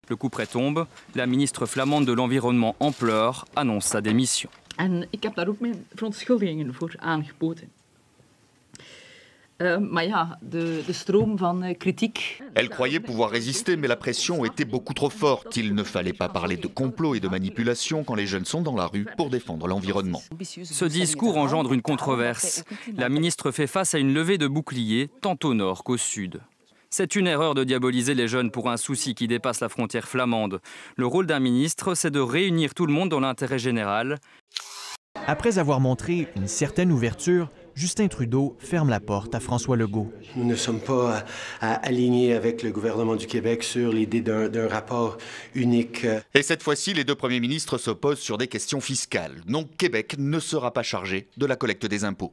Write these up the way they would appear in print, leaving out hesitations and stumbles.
Le couperet tombe, la ministre flamande de l'Environnement en pleurs annonce sa démission. En ik heb daar ook mijn verontschuldigingen voor aangeboden. Maar ja, de stroom van kritiek. Elle croyait pouvoir résister, mais la pression était beaucoup trop forte. Il ne fallait pas parler de complot et de manipulation quand les jeunes sont dans la rue pour défendre l'environnement. Ce discours engendre une controverse. La ministre fait face à une levée de boucliers, tant au nord qu'au sud. C'est une erreur de diaboliser les jeunes pour un souci qui dépasse la frontière flamande. Le rôle d'un ministre, c'est de réunir tout le monde dans l'intérêt général. Après avoir montré une certaine ouverture, Justin Trudeau ferme la porte à François Legault. Nous ne sommes pas alignés avec le gouvernement du Québec sur l'idée d'un rapport unique. Et cette fois-ci, les deux premiers ministres s'opposent sur des questions fiscales. Donc Québec ne sera pas chargé de la collecte des impôts.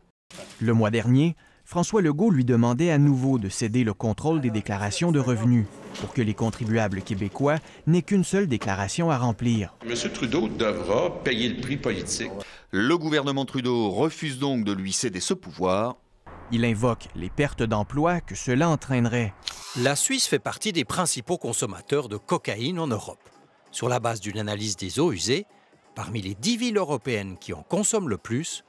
Le mois dernier, François Legault lui demandait à nouveau de céder le contrôle des déclarations de revenus pour que les contribuables québécois n'aient qu'une seule déclaration à remplir. M. Trudeau devra payer le prix politique. Le gouvernement Trudeau refuse donc de lui céder ce pouvoir. Il invoque les pertes d'emplois que cela entraînerait. La Suisse fait partie des principaux consommateurs de cocaïne en Europe. Sur la base d'une analyse des eaux usées, parmi les 10 villes européennes qui en consomment le plus,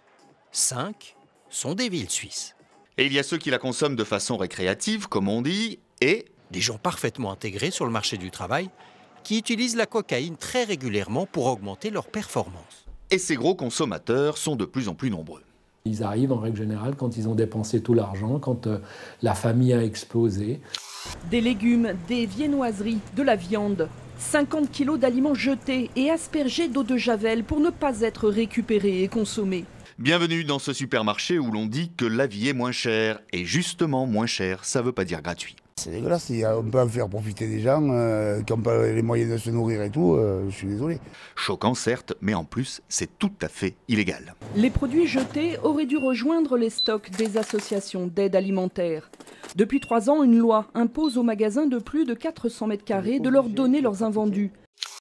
5 sont des villes suisses. Et il y a ceux qui la consomment de façon récréative, comme on dit, et des gens parfaitement intégrés sur le marché du travail qui utilisent la cocaïne très régulièrement pour augmenter leurs performances. Et ces gros consommateurs sont de plus en plus nombreux. Ils arrivent en règle générale quand ils ont dépensé tout l'argent, quand la famille a explosé. Des légumes, des viennoiseries, de la viande. 50 kilos d'aliments jetés et aspergés d'eau de javel pour ne pas être récupérés et consommés. Bienvenue dans ce supermarché où l'on dit que la vie est moins chère. Et justement, moins cher, ça ne veut pas dire gratuit. C'est dégueulasse, on peut en faire profiter des gens qui n'ont pas les moyens de se nourrir et tout, je suis désolé. Choquant certes, mais en plus, c'est tout à fait illégal. Les produits jetés auraient dû rejoindre les stocks des associations d'aide alimentaire. Depuis 3 ans, une loi impose aux magasins de plus de 400 mètres carrés de leur donner leurs invendus.